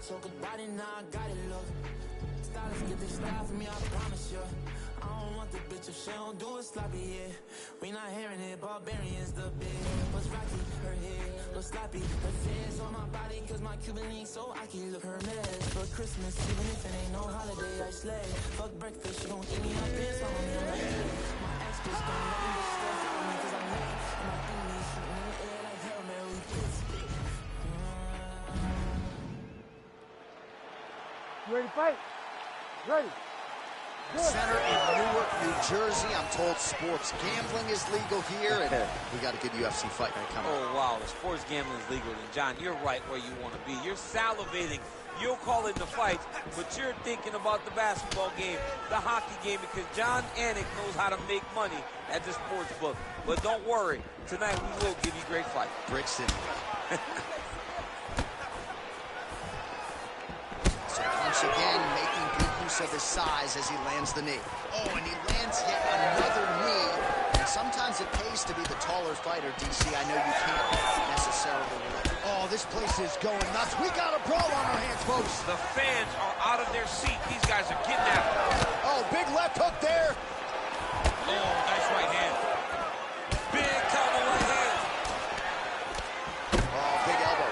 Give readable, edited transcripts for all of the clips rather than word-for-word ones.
So goodbye, now I got it, look. Stylists get this style from me, I promise you. I don't want the bitch if she don't do it sloppy, yeah. We not hearing it, barbarians the big. What's rocky, her head, look sloppy. Her fans on my body, cause my Cuban link so I can look her mess. For Christmas, even if it ain't no holiday, I slay. Fuck breakfast, she gon' eat me up and on me, I'm like, yeah. My ex bitch don't let me still follow me, cause I'm late. And my enemies shooting in the air like Hail Mary, kids. You ready to fight? Ready. Center in Newark, New Jersey. I'm told sports gambling is legal here, and we got a good UFC fight night coming. Oh, wow, the sports gambling is legal. And, John, you're right where you want to be. You're salivating. You'll call it the fights, but you're thinking about the basketball game, the hockey game, because John Anik knows how to make money at the sports book. But don't worry. Tonight we will give you great fight. Brixton. So once again, making good use of his size as he lands the knee. Oh, and he lands yet another knee. And sometimes it pays to be the taller fighter, DC. I know you can't necessarily relate. Oh, this place is going nuts. We got a brawl on our hands, folks. The fans are out of their seat. These guys are getting after it. Oh, big left hook there. Oh, nice right hand. Big counter right hand. Oh, big elbow.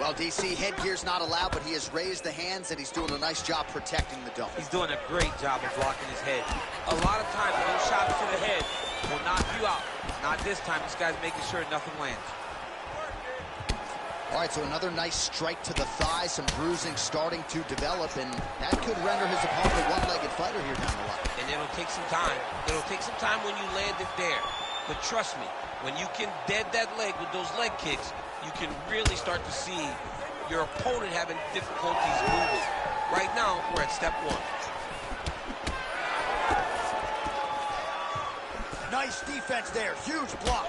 Well, DC, headgear's not allowed, but he has raised the hands, and he's doing a nice job protecting the dome. He's doing a great job of blocking his head. A lot of times, those shots to the head will knock you out. Not this time. This guy's making sure nothing lands. All right, so another nice strike to the thigh, some bruising starting to develop, and that could render his opponent a one-legged fighter here down the line. And it'll take some time. It'll take some time when you land it there. But trust me, when you can dead that leg with those leg kicks, you can really start to see your opponent having difficulties moving. Right now, we're at step one. Nice defense there, huge block.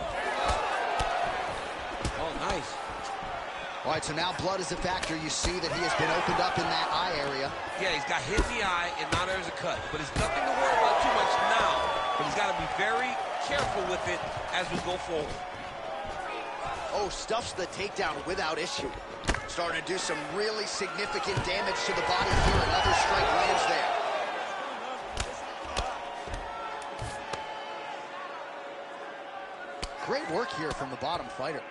Oh, nice. All right, so now blood is a factor. You see that he has been opened up in that eye area. Yeah, he's got hit in the eye, and now there's a cut. But it's nothing to worry about too much now. But he's got to be very careful with it as we go forward. Oh, stuffs the takedown without issue. Starting to do some really significant damage to the body here. Another strike lands there. Great work here from the bottom fighter.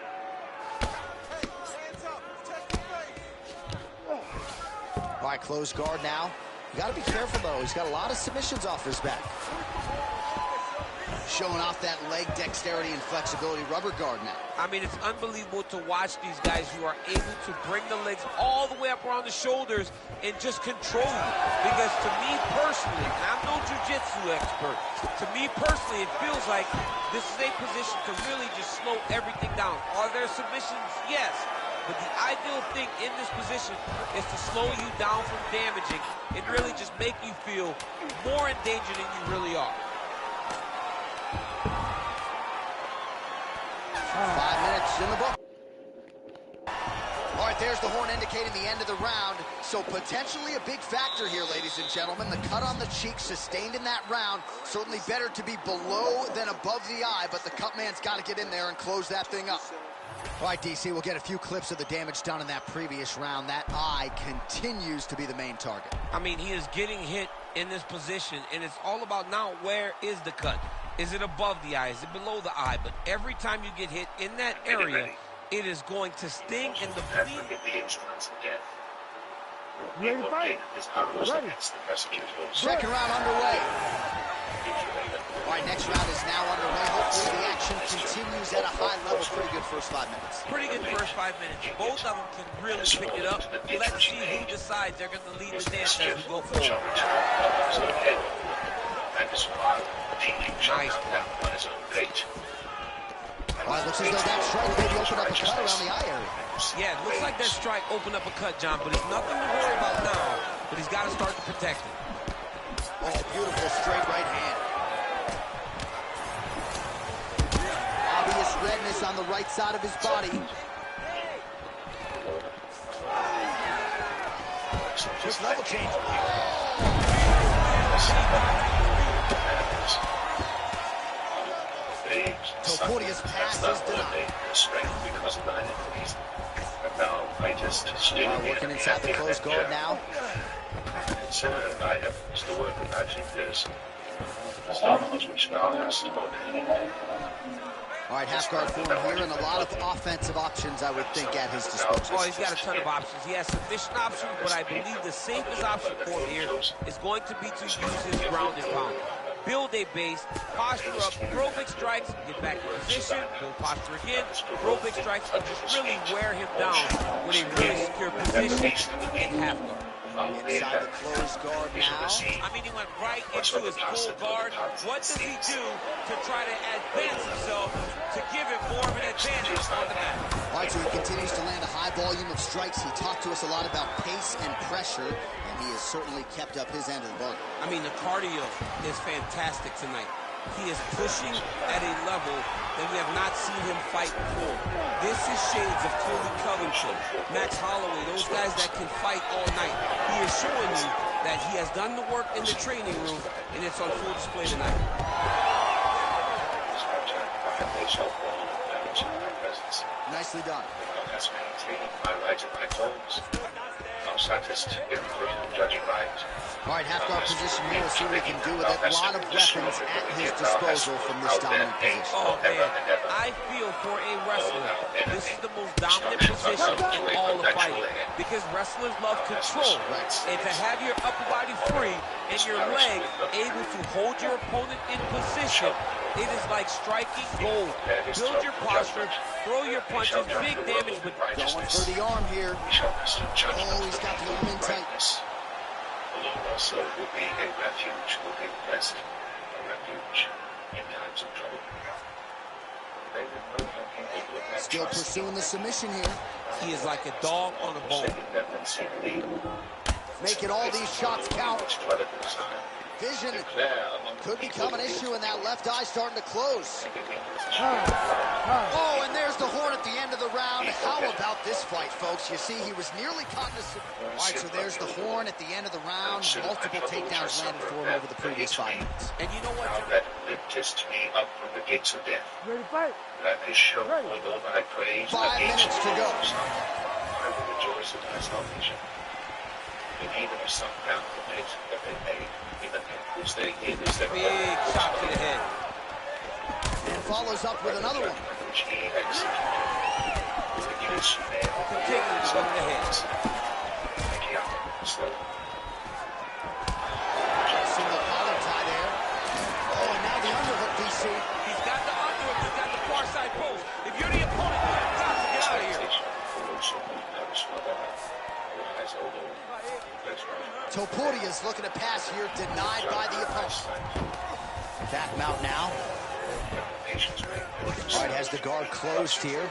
All right, closed guard now. You got to be careful, though. He's got a lot of submissions off his back. Showing off that leg dexterity and flexibility. Rubber guard now. I mean, it's unbelievable to watch these guys who are able to bring the legs all the way up around the shoulders and just control you. Because to me personally, and I'm no jiu-jitsu expert, to me personally, it feels like this is a position to really just slow everything down. Are there submissions? Yes. But the ideal thing in this position is to slow you down from damaging and really just make you feel more in danger than you really are. 5 minutes in the book. All right, there's the horn indicating the end of the round. So potentially a big factor here, ladies and gentlemen. The cut on the cheek sustained in that round. Certainly better to be below than above the eye, but the cut man's got to get in there and close that thing up. All right, DC, we'll get a few clips of the damage done in that previous round. That eye continues to be the main target. I mean, he is getting hit in this position, and it's all about now where is the cut? Is it above the eye? Is it below the eye? But every time you get hit in that area, it is going to sting and bleed. Ready to fight? Ready. Second round underway. All right, next round is now underway. Hopefully the action continues at a high level. Pretty good first 5 minutes. Pretty good first 5 minutes. Both of them can really pick it up. Let's see who decides they're going to lead the dance as we go forward. Nice block. All right, looks as though that strike maybe opened up a cut around the eye area. Yeah, it looks like that strike opened up a cut, John, but it's nothing to worry about now. But he's got to start to protect it. Oh, beautiful straight right hand. Obvious redness on the right side of his body. Quick level change. Topudia's pass is denied. Working inside the closed guard now. All right, half guard for him here, and a lot of offensive options, I would think, at his disposal. Oh, he's got a ton of options. He has submission options, but I believe the safest option for him here is going to be to use his ground and pound. Build a base, posture up, throw big strikes, get back in position, build posture again, throw big strikes, and just really wear him down with a really secure position in half guard. Inside the closed guard now. I mean, he went right into his full guard. What does he do to try to advance himself to give him more of an advantage on the mat? All right, so he continues to land a high volume of strikes. He talked to us a lot about pace and pressure, and he has certainly kept up his end of the bargain. I mean, the cardio is fantastic tonight. He is pushing at a level that we have not seen him fight before. This is shades of Colby Covington, Max Holloway, those guys that can fight all night. He is showing you that he has done the work in the training room, and it's on full display tonight. Nicely done. All right, half guard position here. We'll see what he can do with it. A lot of weapons at his disposal from this dominant position. Oh, man. I feel for a wrestler, this is the most dominant position in all of fighting. Because wrestlers love control. And to have your upper body free and your leg able to hold your opponent in position, it is like striking gold. Build your posture, throw your punches, big damage, but going for the arm here. Oh, he's got the arm in tight. Also will be a refuge, will be blessed, a refuge in times of trouble. Still pursuing the submission here. He is like a dog on a bone. Making all these shots count. Vision could become an issue, and that left eye starting to close. Oh, and there's the horn at the end of the round. How about this fight, folks? You see, he was nearly caught in the... All right, so there's the horn at the end of the round. Multiple takedowns landed for him over the previous 5 minutes. And you know what? That kissed me up from the gates of death. Ready to fight? That is show, although I praise 5 minutes to go. I will rejoice in my salvation. And even if some found the pit that they made, even which they did is their big shot to the head. And follows up with another one. Which he executed. Continuing to go to the head. Single collar tie there. Oh, and now the underhook, DC. He's got the underhook, he's got the far side post. If you're the opponent, you've got to get out of here. Topudia's looking to pass here, denied by the opponent. Back him out now. All right, has the guard closed here.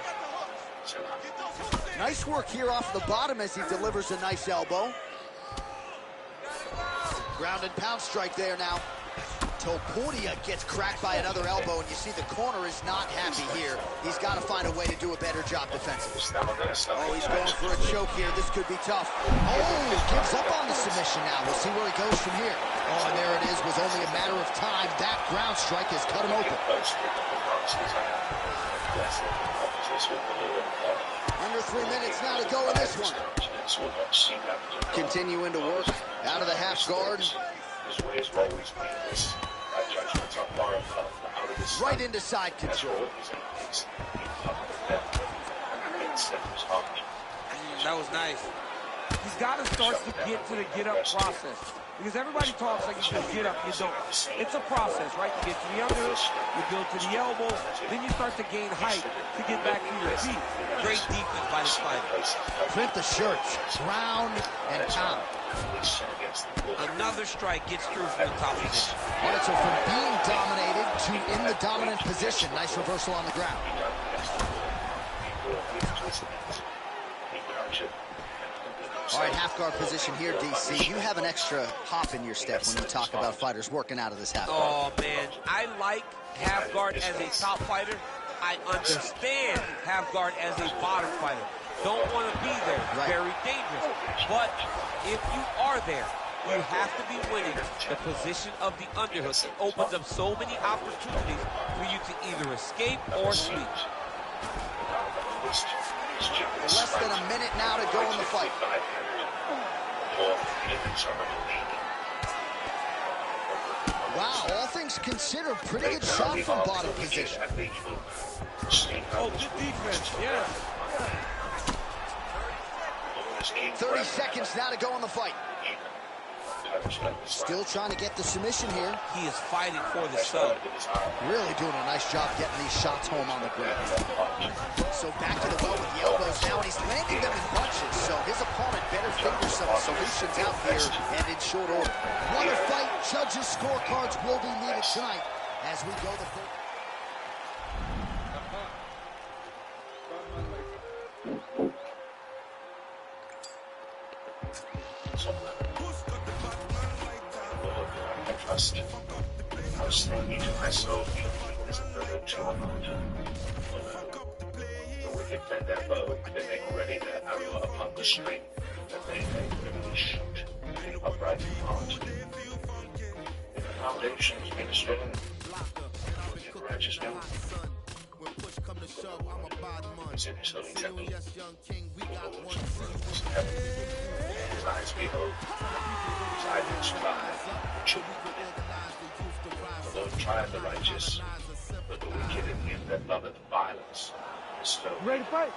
Nice work here off the bottom as he delivers a nice elbow. Ground and pound strike there now. Topudia gets cracked by another elbow, and you see the corner is not happy here. He's got to find a way to do a better job defensively. Oh, he's going for a choke here. This could be tough. Oh, gives up on the submission now. We'll see where he goes from here. Oh, and there it is. Was only a matter of time. That ground strike has cut him open. Under 3 minutes now to go in this one. Continuing to work out of the half guard. Right into side control. That was nice. He's got to start to get to the get-up process. Because everybody talks like you just get up, you don't. It's a process, right? You get to the underhook, you build to the elbow, then you start to gain height to get back to your feet. Great defense by this fighter. Print the shirts, ground and pound. Another strike gets through from the top position. All right, so from being dominated to in the dominant position. Nice reversal on the ground. All right, half guard position here, DC. You have an extra hop in your step when you talk about fighters working out of this half guard. Oh, man. I like half guard as a top fighter. I understand half guard as a bottom fighter. don't want to be there. It's very dangerous. But if you are there, you have to be winning the position of the underhook. It opens up so many opportunities for you to either escape or sleep. Less than a minute now to go in the fight. Wow, all things considered, pretty good shot from bottom position. Oh, good defense, yeah. 30 seconds now to go in the fight. Still trying to get the submission here. He is fighting for the sub. Really doing a nice job getting these shots home on the ground. So back to the well with the elbows now, and he's landing them in bunches. So his opponent better figure some solutions out here and in short order. Another fight, judges' scorecards will be needed tonight as we go the third. I was thinking to myself, there's a very talent. The wicked bend their bow, they make ready their arrow upon the string, that they may really shoot the upright heart. The foundations being strong, wicked righteous down. Is in his holy temple. Behold, his heaven, his eyes behold, his eyelids fly, children. The Lord trieth the righteous, but the wicked in him that loveth violence is stoned. Ready to fight?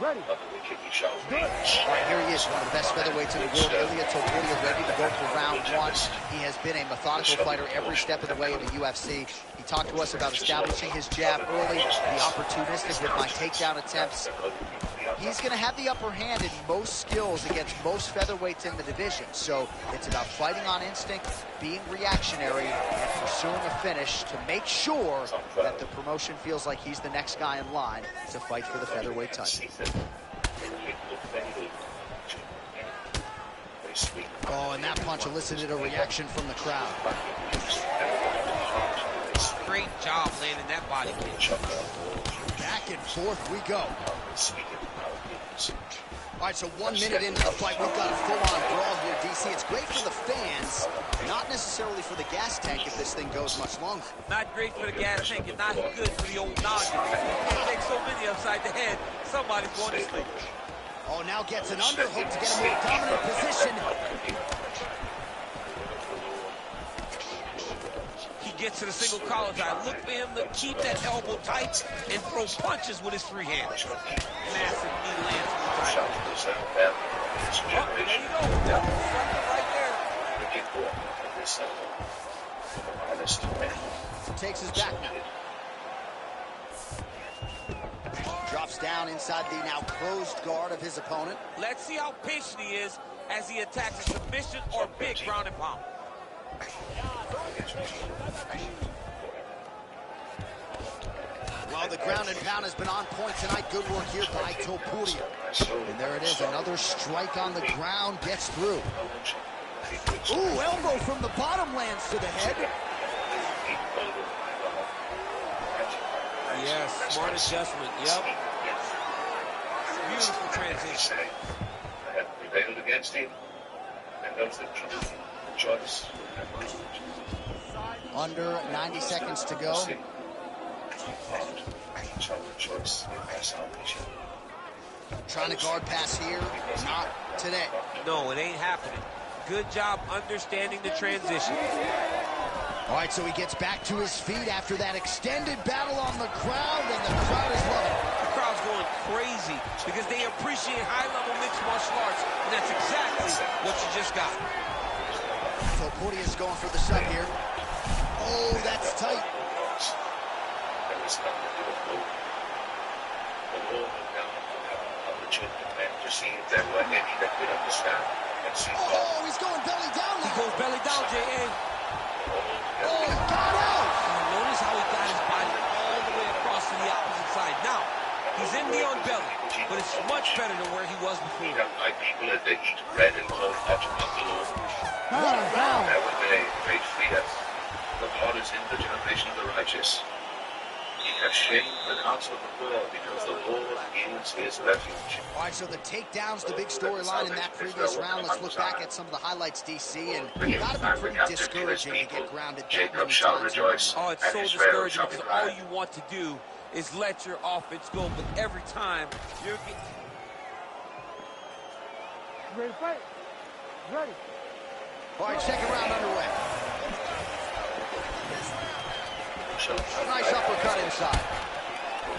Ready. But the wicked he shall reach. All right, here he is, one of the best featherweights in the world. Ilia Topuria ready to go for round one. He has been a methodical fighter every step of the way in the UFC. He talked to us about establishing his jab early, the opportunistic with my takedown attempts. He's going to have the upper hand in most skills against most featherweights in the division. So it's about fighting on instinct, being reactionary, and pursuing a finish to make sure that the promotion feels like he's the next guy in line to fight for the featherweight title. Oh, and that punch elicited a reaction from the crowd. Great job landing that body kick. Back and forth we go. All right, so 1 minute into the fight, we've got a full-on brawl here, DC. It's great for the fans, not necessarily for the gas tank if this thing goes much longer. Not great for the gas tank and not good for the old noggin. You can't take so many upside the head, somebody's going to sleep. Oh, now gets an underhook to get a more dominant position. He gets to the single collar tie. Look for him to keep that elbow tight and throw punches with his free hands. Massive knee lands on the title. Oh, there you go. Something right there. Takes his back now. Drops down inside the now closed guard of his opponent. Let's see how patient he is as he attacks a submission or big ground and pound. Well, the ground and pound has been on point tonight. Good work here by Topuria. And there it is, another strike on the ground, gets through. Ooh, elbow from the bottom lands to the head. Yes, smart adjustment, yep. Beautiful transition. I have prevailed against him, and knows the truth, the choice. Under 90 seconds to go. Trying to guard pass here, not today. No, it ain't happening. Good job understanding the transition. All right, so he gets back to his feet after that extended battle on the ground, and the crowd is loving it. The crowd's going crazy because they appreciate high-level mixed martial arts, and that's exactly what you just got. Topuria is going for the sub here. Oh, that's tight. Oh, he's going belly down now. He goes belly down, J.A. Oh, he got out. Notice how he got his body all the way across to the opposite side. Now, he's in the on belly, but it's much better than where he was before. My people as they eat bread and clothe hot buffalo. There were they, great fears. The Lord is in the generation of the righteous. He have shamed the counsel of the Lord because the Lord is his refuge. All right, so the takedown's the big storyline in that previous round. Let's look back at some of the highlights, DC, and gotta be pretty discouraging to get grounded that many times. Oh, it's so discouraging because all you want to do is let your offense go, but every time you're getting... Ready to fight? Ready. All right, second round underway. Nice uppercut inside. Oh,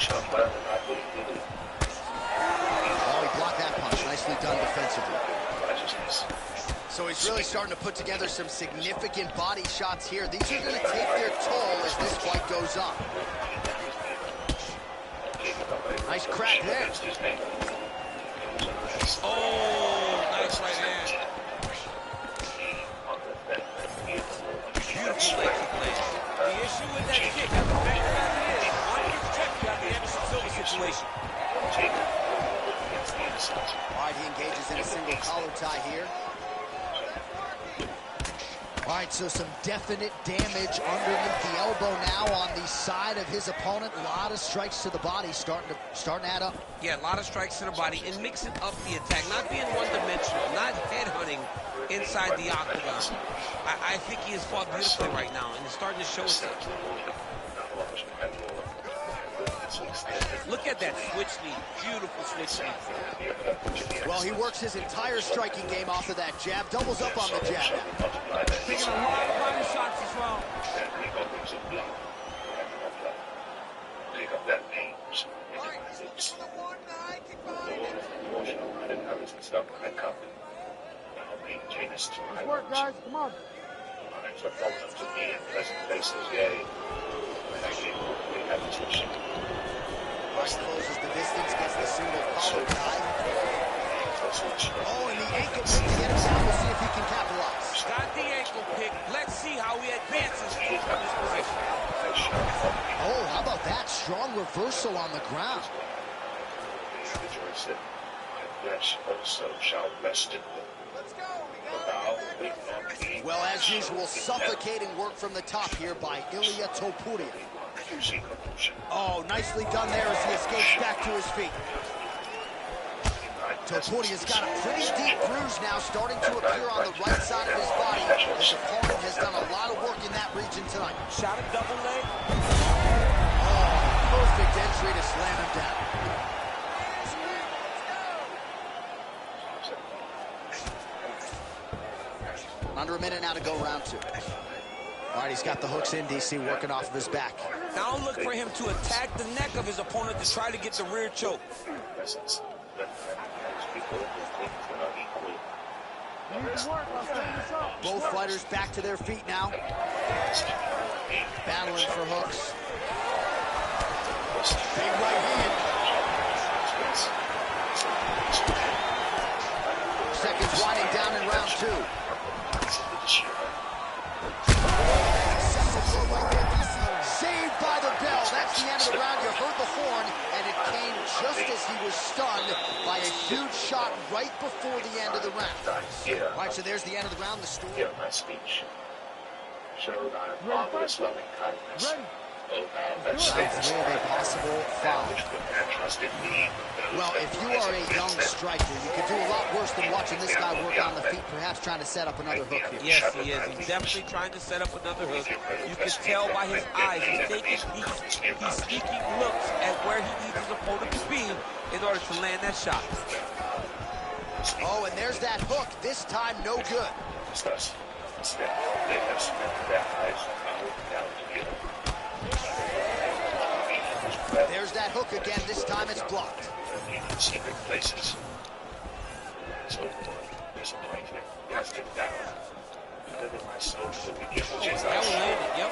he blocked that punch. Nicely done defensively. So he's really starting to put together some significant body shots here. These are going to take their toll as this fight goes on. Nice crack there. Oh, nice right hand. Beautiful leg kick land. The issue with that kick, as effective as it is, one gets checked, you have the Anderson Silva situation. All right, he engages in a single collar tie here. All right, so some definite damage underneath the elbow now on the side of his opponent. A lot of strikes to the body starting to add up. Yeah, a lot of strikes to the body and mixing up the attack, not being one-dimensional, not headhunting inside the octagon. I think he has fought beautifully right now, and it's starting to show itself. Look at that switch knee. Beautiful switch knee. Well, he works his entire striking game off of that jab. Doubles up on the jab now. Taking a lot of body shots as well. Pick up that pain. Let's work, guys. Come on. To me in pleasant places, yea. When I came home, we had a teaching. Rush closes the distance, gets the single collar tie. Oh, and the ankle pick to get him down. We'll see if he can capitalize. Got the ankle pick. Let's see how he advances from this position. Oh, how about that? Strong reversal on the ground. Rejoice in my flesh also shall rest in them. Well, as usual, suffocating work from the top here by Ilia Topuria. Oh, nicely done there as he escapes back to his feet. Topuria's got a pretty deep bruise now starting to appear on the right side of his body. His opponent has done a lot of work in that region tonight. Shot a double leg. Oh, perfect entry to slam him down. Under a minute now to go round two. All right, he's got the hooks in, DC, working off of his back. Now look for him to attack the neck of his opponent to try to get the rear choke. Both fighters back to their feet now. Battling for hooks. Big right hand. Seconds winding down in round two. Saved by the bell. That's the end of the round. You heard the horn, and it came just as he was stunned by a huge shot right before the end of the round. All right, so there's the end of the round. The story. Hear my speech. Show thy marvelous loving kindness. Round three of a possible foul. Well, if you are a young striker, you could do a lot worse than watching this guy work on the feet, perhaps trying to set up another hook here. Yes, he is. He's definitely trying to set up another hook. You can tell by his eyes. He's taking peeks. He's sneaking looks at where he needs his opponent to be in order to land that shot. Oh, and there's that hook. This time, no good. They have spent their lives down together. There's that hook again. This time it's blocked. Secret places. So, disappointed, cast it down. Deliver my soul to the beginning. That one landed, yep.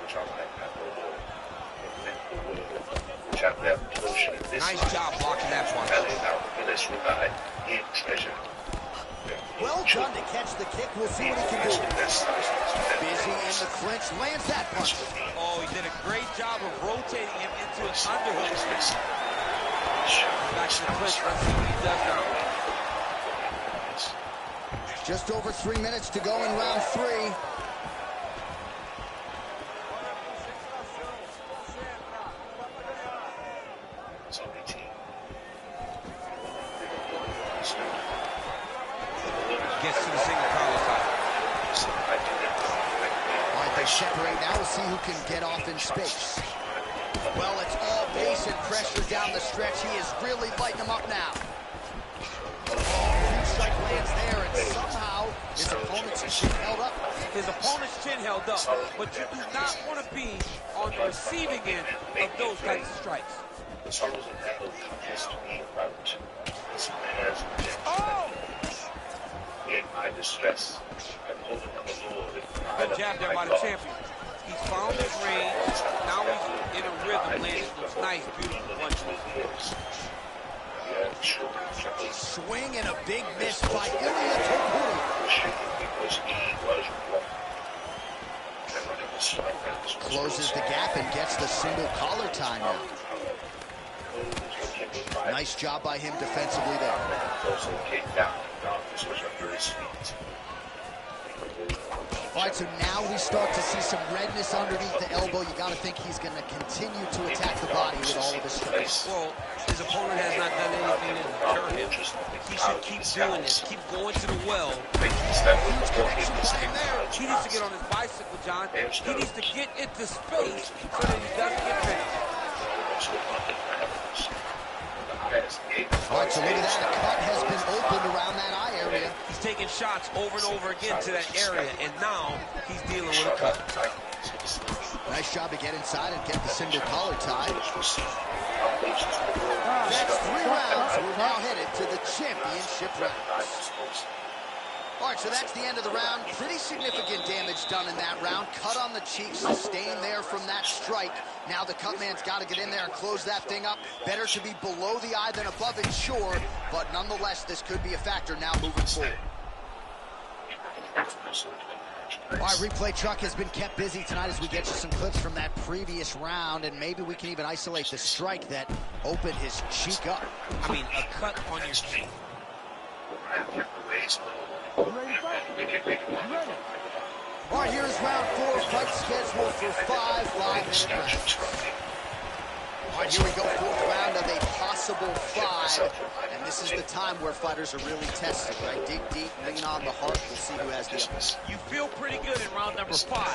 Which are like that world. Which have their portion in this Nice life. job blocking that one. Belly out for this revived in treasure. Well done to catch the kick. We'll see what he can do. Busy in the clinch. Lands that punch. Oh, he did a great job of rotating him into an underhook. Back to the clinch. Let's see what he does now. Just over 3 minutes to go in round three. separate. Now we'll see who can get off in space. Well, it's all pace and pressure down the stretch. He is really lighting them up now. Huge strike lands there, and somehow his opponent's chin held up. His opponent's chin held up, but you do not want to be on the receiving end of those types of strikes. Oh! In my distress, I pulled another Lord. Good jab there by the champion. He's found his range. Now he's in a rhythm, landing those nice, beautiful punches. Swing and a big miss by Ooooooooo. Closes the gap and gets the single collar tie now. Nice job by him defensively there. All right, so now we start to see some redness underneath the elbow. You got to think he's going to continue to attack the body with all of his strikes. Well, his opponent has not done anything to deter him. He should keep doing this, keep going to the well. Huge connection by him there. He needs to get on his bicycle, John. He needs to get into space so that he doesn't get finished. All right, so look at that. A cut has been opened around that eye area. He's taking shots over and over again to that area, and now he's dealing with a cut. Nice job to get inside and get the single collar tie. That's 3 rounds. We're now headed to the championship rounds. All right, so that's the end of the round. Pretty significant damage done in that round. Cut on the cheek, sustained there from that strike. Now the cut man's got to get in there and close that thing up. Better to be below the eye than above it, sure. But nonetheless, this could be a factor now moving forward. All right, replay truck has been kept busy tonight as we get you some clips from that previous round, and maybe we can even isolate the strike that opened his cheek up. I mean, a cut on your cheek. You ready to fight? You ready? All right, here's round 4, fight scheduled for 5 live-minute rounds. All right, here we go, 4th round of a possible 5. And this is the time where fighters are really tested, right? Dig deep, lean on the heart. We'll see who has the upper. You feel pretty good in round number 5. Round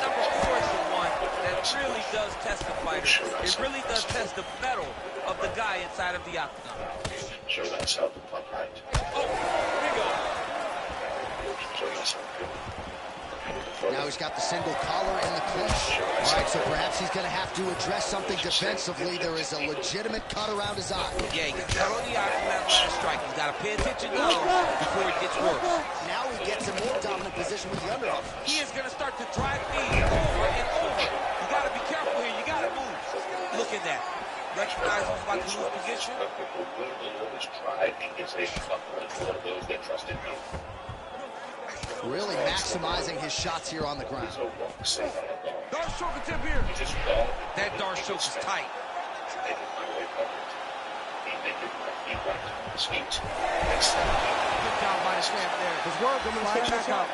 number 4 is the one that really does test the fighter. It really does test the mettle of the guy inside of the octagon. Show thyself upright. Oh, here we go. Now he's got the single collar and the clinch. All right, so perhaps he's going to have to address something defensively. There is a legitimate cut around his eye. Yeah, he got cut on the eye from that last strike. He's got to pay attention now before it gets worse. Now he gets a more dominant position with the underhook. He is going to start to drive me over and over. You got to be careful here. You got to move. Look at that. Recognize who's about to lose position. Really maximizing his shots here on the ground. Dark choke attempt here. That dark choke is tight. Good job by the champ there. His work, I'm going to stay back out.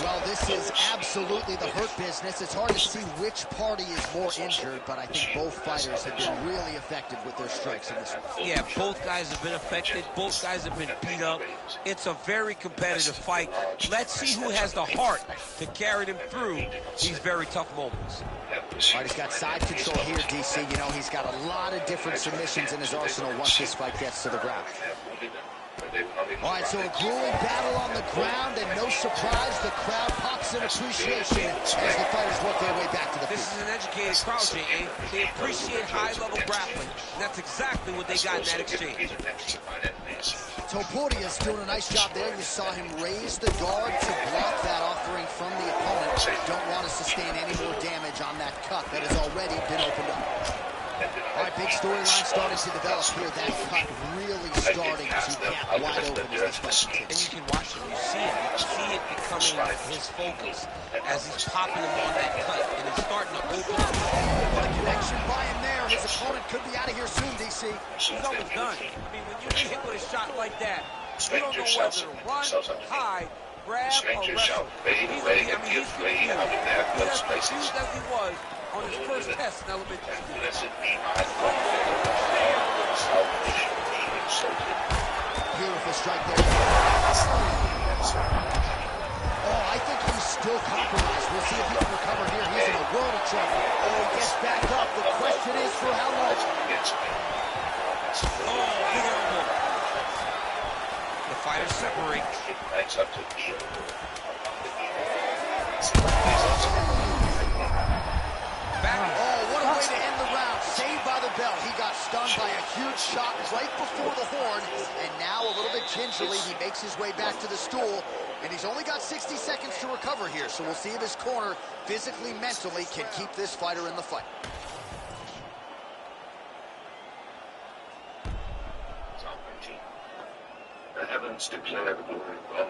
Well, this is absolutely the hurt business. It's hard to see which party is more injured, but I think both fighters have been really effective with their strikes in this one. Yeah, both guys have been affected. Both guys have been beat up. It's a very competitive fight. Let's see who has the heart to carry them through these very tough moments. All right, he's got side control here, DC. You know, he's got a lot of different submissions in his arsenal once this fight gets to the ground. All right, so a grueling battle on the ground, and no surprise, the crowd pops in appreciation as the fighters work their way back to the This feet. is an educated crowd, J.A. They appreciate high-level grappling, and that's exactly what they got in that exchange. Topuria's doing a nice job there. You saw him raise the guard to block that offering from the opponent. Don't want to sustain any more damage on that cut that has already been opened up. All right, big storyline starting to develop here. That cut really starting to gap wide open as this fight And continues. you can watch it, you see it. You see it becoming his focus as he's popping him on that cut, and it's starting to open up. What a connection by him there. His opponent could be out of here soon, DC. He's almost done. I mean, when you get hit with a shot like that, you don't know whether to run, hide, grab, or wrestle. He's confused. He's as confused as he was on his first test in elementary school. Beautiful strike there. Oh, I think you still compromised. We'll see if he can recover here. He's in a world of trouble. Oh, he gets back up. The question is for how long? Oh, big elbow. The fighters separate. Back. Oh, what a way to end the round. Saved by the bell. He got stunned by a huge shot right before the horn. And now, a little bit gingerly, he makes his way back to the stool. And he's only got 60 seconds to recover here. So we'll see if his corner, physically, mentally, can keep this fighter in the fight. The heavens declare the glory of God.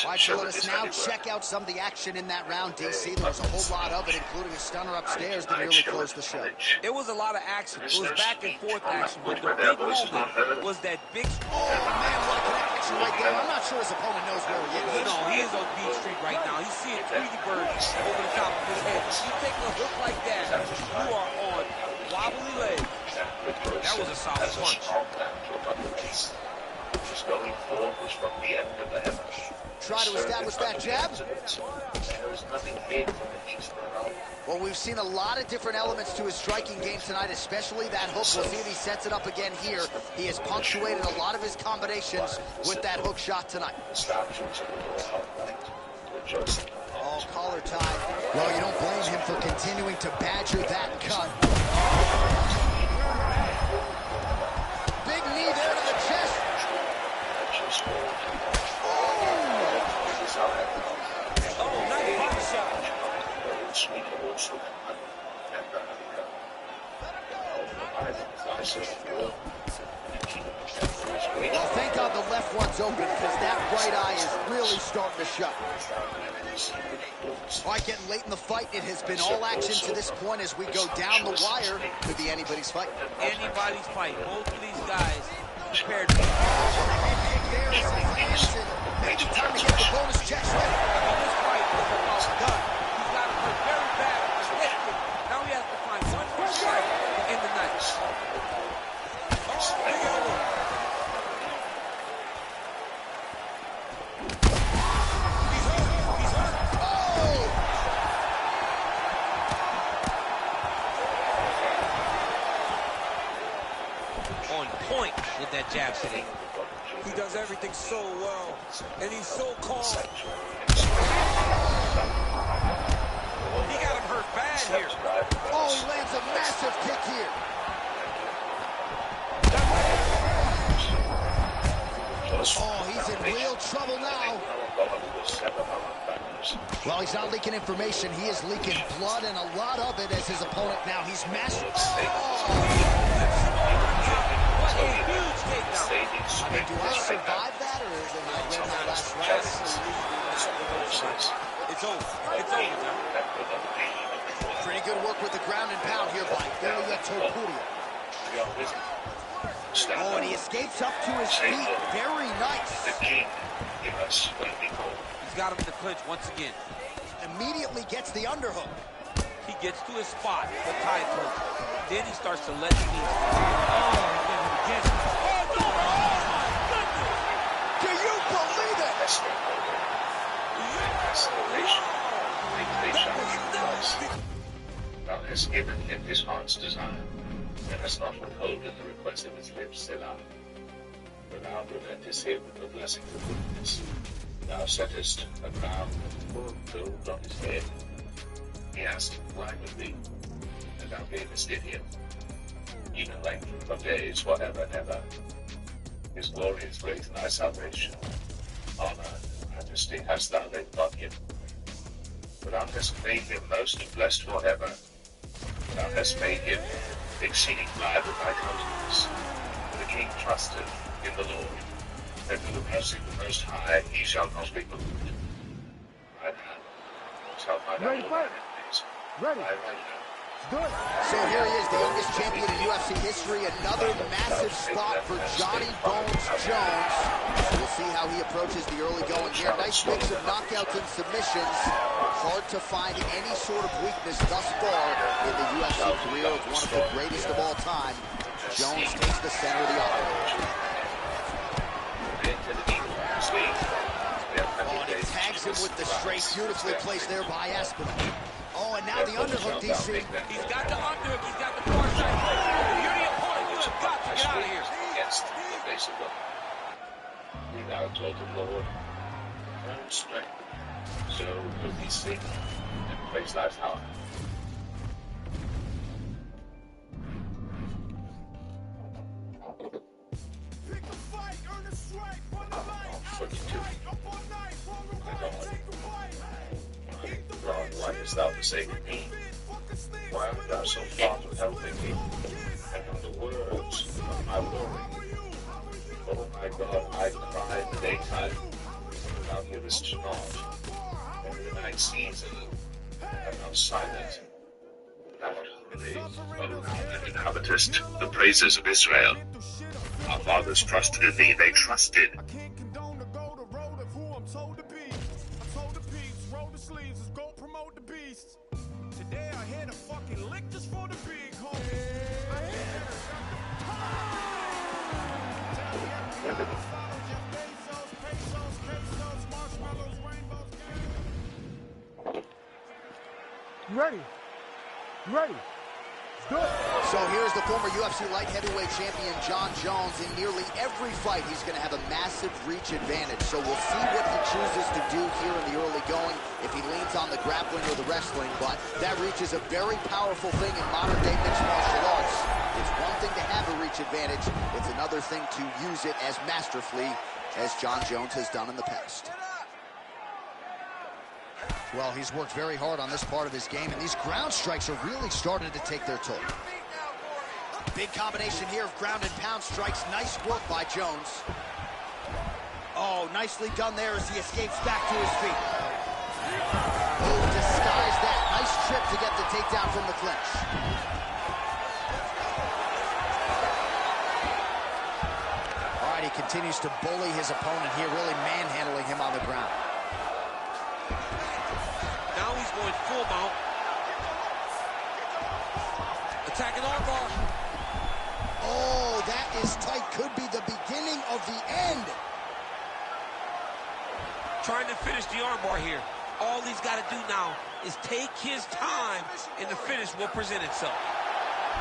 All right, so let us now check out some of the action in that round, DC. There was a whole lot of it, including a stunner upstairs that nearly closed the show. It was a lot of action. It was back and forth action, but the big moment was that big... Oh, man, what a connection right there. I'm not sure his opponent knows where he is. No, he is on Beach Street right now. He's seeing Tweety Bird over the top of his head. If you take a hook like that, you are on wobbly legs. That was a solid punch. Going forward was from the end of the heavens. Try to establish that jab. There was nothing big from the east around. Well, we've seen a lot of different elements to his striking game tonight, especially that hook. We'll see if he sets it up again here. He has punctuated a lot of his combinations with that hook shot tonight. Oh, collar tie. Well, you don't blame him for continuing to badger that cut. Big knee there to the chest. Oh, nice body shot. Well, thank God the left one's open because that right eye is really starting to shut. All right, getting late in the fight. It has been all action to this point as we go down the wire. Could be anybody's fight. Anybody's fight. Both of these guys prepared. There is a hands and maybe time to get the bonus checks ready. This fight is about done. He's got to hurt very bad. Now he has to find one more fight to end the night. Oh, big elbow. He's hurt. He's hurt. Oh! On point with that jab today. He does everything so well, and he's so calm. He got him hurt bad here. Oh, he lands a massive kick here. Oh, he's in real trouble now. Well, he's not leaking information. He is leaking blood and a lot of it as his opponent now. He's mastered. What a huge takedown. I mean, do I survive that, or is it not win that last round? It's over. It's over now. Pretty good work with the ground and pound here by YEAGod. Oh, and he escapes up to his feet. Very nice. He's got him in the clinch once again. Immediately gets the underhook. He gets to his spot, the tie punch. Then he starts to let the knees go. Oh, again. Oh, no! Oh, my goodness! Do you believe it? Thou hast given him his heart's desire, and hast not withholden the request of his lips, Selah. For thou preventest him the blessings of goodness. Thou settest a crown filled on his head. He asked, why with thee? And thou gavest it him. Even length of days, forever and ever. His glory is great in thy salvation. Honor and majesty hast thou laid upon him. For thou hast made him most and blessed forever. Thou hast made him exceeding glad with thy countenance. For the king trusteth in the Lord, and through the mercy of the Most High he shall not be moved. Right hand shall find out all thine enemies. Ready. Thy right hand. Do it. So here he is, the youngest champion in UFC history. Another massive spot for Johnny Bones Jones. We'll see how he approaches the early going here. Nice mix of knockouts and submissions. Hard to find any sort of weakness thus far in the UFC career of one of the greatest of all time. Jones takes the center of the octagon. Oh, and he tags him with the straight, beautifully placed there by Aspinall. Oh, and now the underhook, DC. He's got the underhook, he's got the far side. You're the opponent, you have got to get out of here. Against the base of the without total lower strength. So he's sick and plays life hard. Why is thou forsaken me? Why art thou so far from helping me? And from the words of my Lord. Oh my God, I cry in the daytime, thou hearest not. And in the night season, and thou silent. Thou art holy, O thou that inhabitest the praises of Israel. Our fathers trusted in thee, they trusted. I can't condone to go the road of who I'm told to be. I told the peeps, roll the sleeves, let's go promote the beast. Today I hit a fucking lick just for the big homie. I ain't never got the follow Jeff Bezos, pesos, marshmallows, rainbows. You ready? You ready? So here's the former UFC light heavyweight champion Jon Jones. In nearly every fight, he's going to have a massive reach advantage. So we'll see what he chooses to do here in the early going, if he leans on the grappling or the wrestling. But that reach is a very powerful thing in modern-day mixed martial arts. It's one thing to have a reach advantage. It's another thing to use it as masterfully as Jon Jones has done in the past. Well, he's worked very hard on this part of his game, and these ground strikes are really starting to take their toll. Big combination here of ground and pound strikes. Nice work by Jones. Oh, nicely done there as he escapes back to his feet. Oh, disguised that. Nice trip to get the takedown from the clinch. All right, he continues to bully his opponent here, really manhandling him on the ground. Now he's going full mount. Attacking armbar. Oh, that is tight. Could be the beginning of the end. Trying to finish the armbar here. All he's got to do now is take his time, and the finish will present itself.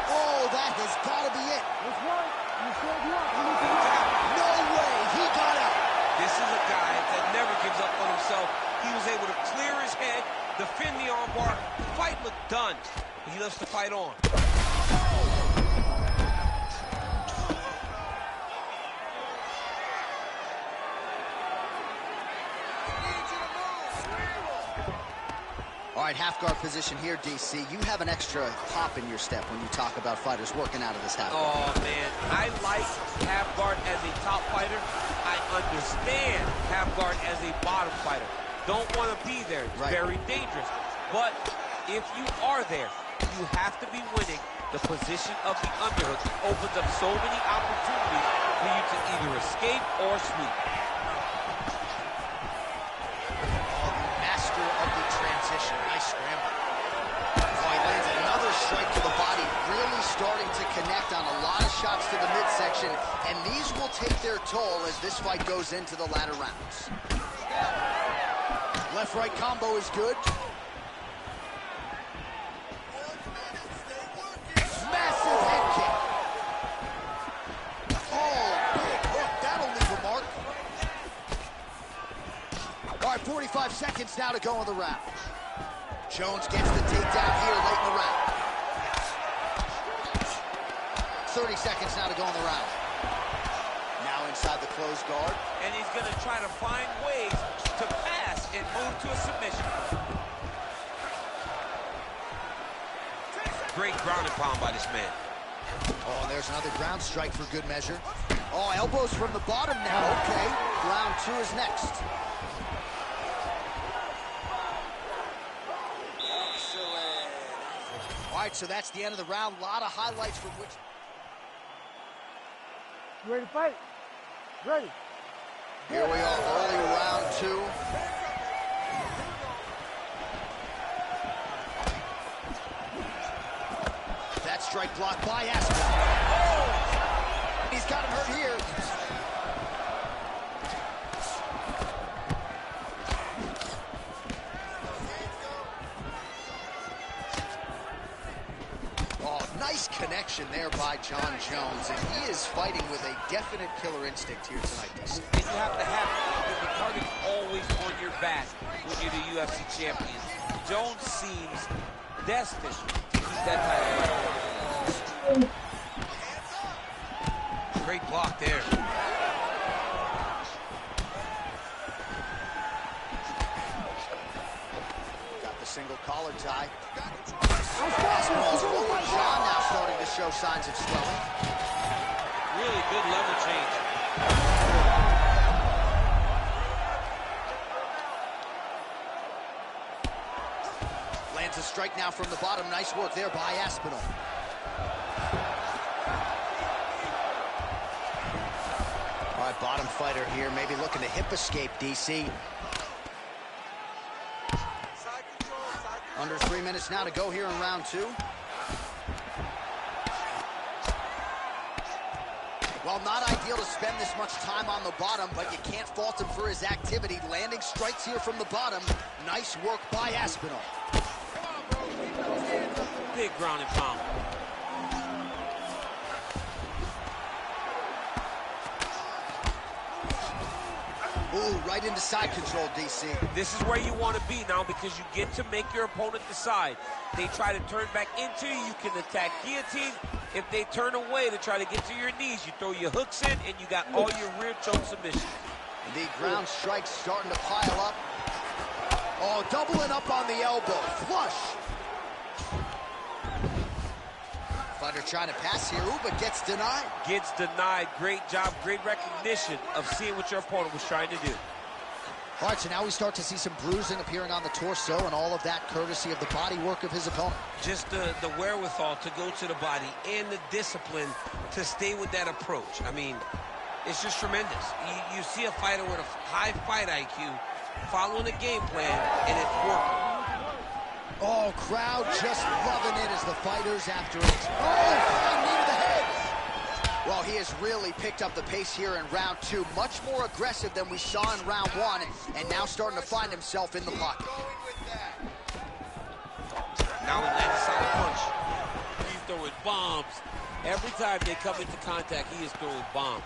Oh, that has got to be it. That's right. You said you are. No way. He got out. This is a guy that never gives up on himself. He was able to clear his head, defend the armbar. The fight looked done. He loves to fight on. All right, half guard position here, DC. You have an extra hop in your step when you talk about fighters working out of this half guard. Oh, man. I like half guard as a top fighter. I understand half guard as a bottom fighter. Don't want to be there. It's very dangerous. But if you are there, you have to be winning. The position of the underhook opens up so many opportunities for you to either escape or sweep. Master of the transition. Nice scramble. Oh, he lands another strike to the body, really starting to connect on a lot of shots to the midsection, and these will take their toll as this fight goes into the latter rounds. Left-right combo is good. Massive head kick. Oh, big hook. That'll leave a mark. All right, 45 seconds now to go in the round. Jones gets the takedown here late in the round. 30 seconds now to go in the round. Now inside the closed guard. And he's going to try to find ways to pass and move to a submission. Great ground and pound by this man. Oh, and there's another ground strike for good measure. Oh, elbows from the bottom now. Okay, round two is next. Excellent. All right, so that's the end of the round. A lot of highlights from which... You ready to fight? Ready. Here we are, early round two. That strike blocked by Aspen. Oh! He's got him hurt here. Nice connection there by John Jones, and he is fighting with a definite killer instinct here tonight, DC. And you have to have it. The target's always on your back when you're the UFC champion. Jones seems destined to keep that title. Great block there. Got the single collar tie. Aspinall's lower jaw now starting to show signs of swelling. Really good level change. Lands a strike now from the bottom. Nice work there by Aspinall. All right, bottom fighter here, maybe looking to hip escape, DC. Under 3 minutes now to go here in round 2. Well, not ideal to spend this much time on the bottom, but you can't fault him for his activity. Landing strikes here from the bottom. Nice work by Aspinall. Big ground and pound. Ooh, right into side control, DC. This is where you want to be now because you get to make your opponent decide. They try to turn back into you, you can attack guillotine. If they turn away to try to get to your knees, you throw your hooks in and you got all your rear choke submissions. The ground strikes starting to pile up. Oh, doubling up on the elbow. Flush. Fighter trying to pass here. Ooh, but gets denied. Gets denied. Great job, great recognition of seeing what your opponent was trying to do. All right, so now we start to see some bruising appearing on the torso, and all of that courtesy of the body work of his opponent. Just the wherewithal to go to the body and the discipline to stay with that approach. I mean, it's just tremendous. You see a fighter with a high fight IQ following a game plan, and it's working. Oh, crowd just loving it as the fighters after it. Oh, flying knee to the head. Well, he has really picked up the pace here in round 2. Much more aggressive than we saw in round 1, and now starting to find himself in the pocket. Now he lands a solid punch. He's throwing bombs. Every time they come into contact, he is throwing bombs.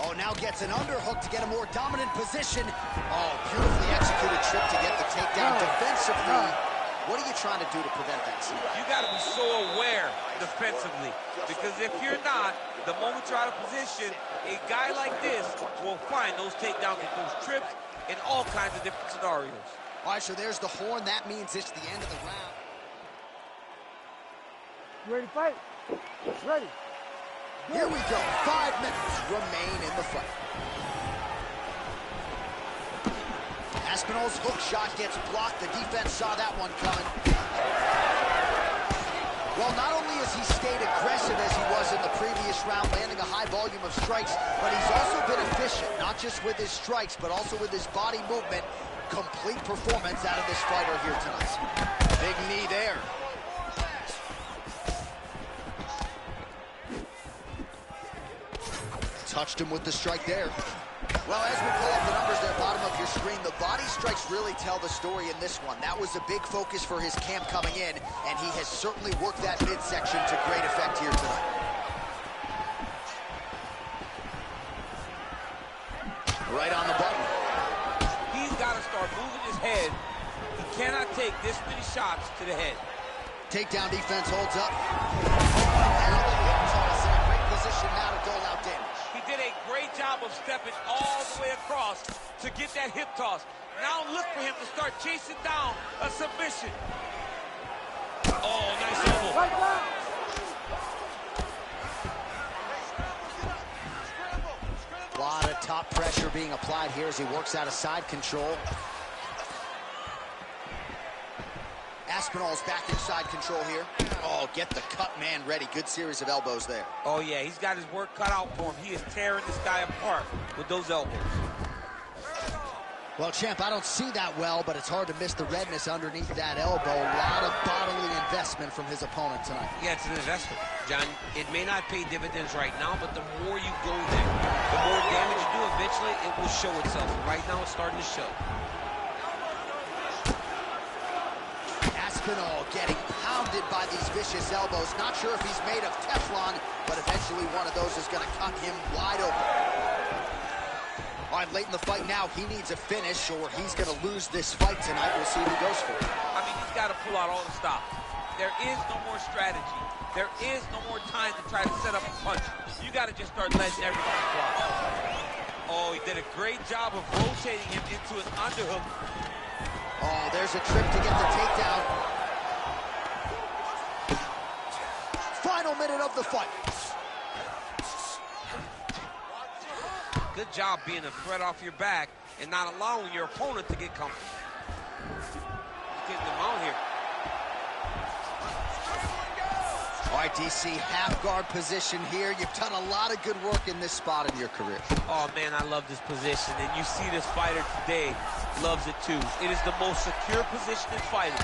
Oh, now gets an underhook to get a more dominant position. Oh, beautifully executed trip to get the takedown defensively. What are you trying to do to prevent that? You got to be so aware defensively, because if you're not, the moment you're out of position, a guy like this will find those takedowns with those trips in all kinds of different scenarios. All right, so there's the horn. That means it's the end of the round. You ready to fight? Ready. Here we go. 5 minutes remain in the fight. Aspinall's hook shot gets blocked. The defense saw that one coming. Well, not only has he stayed aggressive as he was in the previous round, landing a high volume of strikes, but he's also been efficient, not just with his strikes, but also with his body movement. Complete performance out of this fighter here tonight. Big knee there. Touched him with the strike there. Well, as we pull up the numbers there, bottom of your screen, the body strikes really tell the story in this one. That was a big focus for his camp coming in, and he has certainly worked that midsection to great effect here tonight. Right on the button. He's got to start moving his head. He cannot take this many shots to the head. Takedown defense holds up. Now the hip toss in a great position now to dole out damage. He did a great job of stepping all the way across to get that hip toss. Now look for him to start chasing down a submission. Oh, nice elbow. Right back. A lot of top pressure being applied here as he works out of side control. Aspinall's back in side control here. Oh, get the cut man ready. Good series of elbows there. Oh, yeah, he's got his work cut out for him. He is tearing this guy apart with those elbows. Well, champ, I don't see that well, but it's hard to miss the redness underneath that elbow. A lot of bodily investment from his opponent tonight. Yeah, it's an investment, John. It may not pay dividends right now, but the more you go there, the more damage you do, eventually it will show itself. Right now, it's starting to show. Aspinall getting pounded surrounded by these vicious elbows. Not sure if he's made of Teflon, but eventually one of those is going to cut him wide open. All right, late in the fight now, he needs a finish or he's going to lose this fight tonight. We'll see who goes for it. I mean, he's got to pull out all the stops. There is no more strategy. There is no more time to try to set up a punch. You got to just start letting everything fly. Oh, he did a great job of rotating him into an underhook. Oh, there's a trip to get the takedown. Final minute of the fight. Good job being a threat off your back and not allowing your opponent to get comfortable. Getting them out here. All right, DC, half guard position here. You've done a lot of good work in this spot in your career. Oh, man, I love this position. And you see this fighter today loves it, too. It is the most secure position in fighting.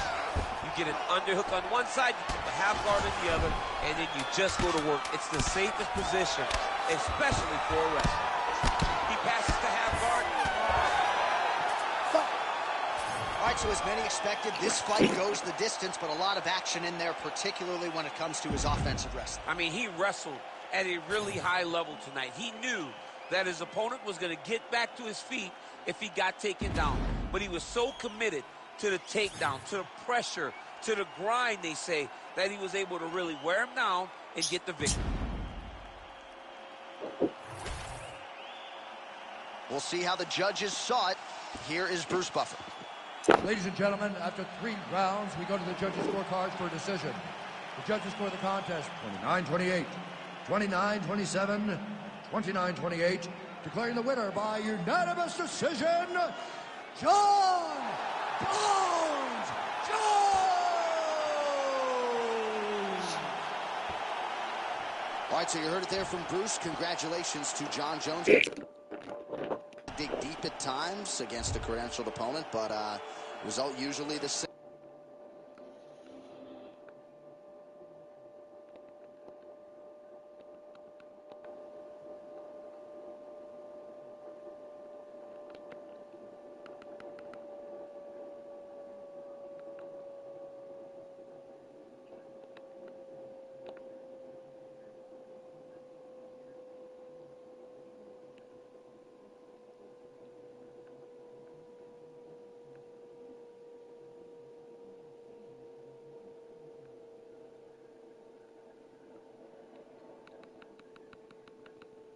You get an underhook on one side, you keep a half guard on the other, and then you just go to work. It's the safest position, especially for a wrestler. He passes to half guard. All right, so as many expected, this fight goes the distance, but a lot of action in there, particularly when it comes to his offensive wrestling. I mean, he wrestled at a really high level tonight. He knew that his opponent was going to get back to his feet if he got taken down. But he was so committed to the takedown, to the pressure, to the grind, they say, that he was able to really wear him down and get the victory. We'll see how the judges saw it. Here is Bruce Buffer. Ladies and gentlemen, after 3 rounds, we go to the judges' scorecards for a decision. The judges score the contest 29-28, 29-27, 29-28, declaring the winner by unanimous decision, John Bones Jones! All right, so you heard it there from Bruce. Congratulations to John Jones. Dig deep at times against a credentialed opponent, but result usually the same.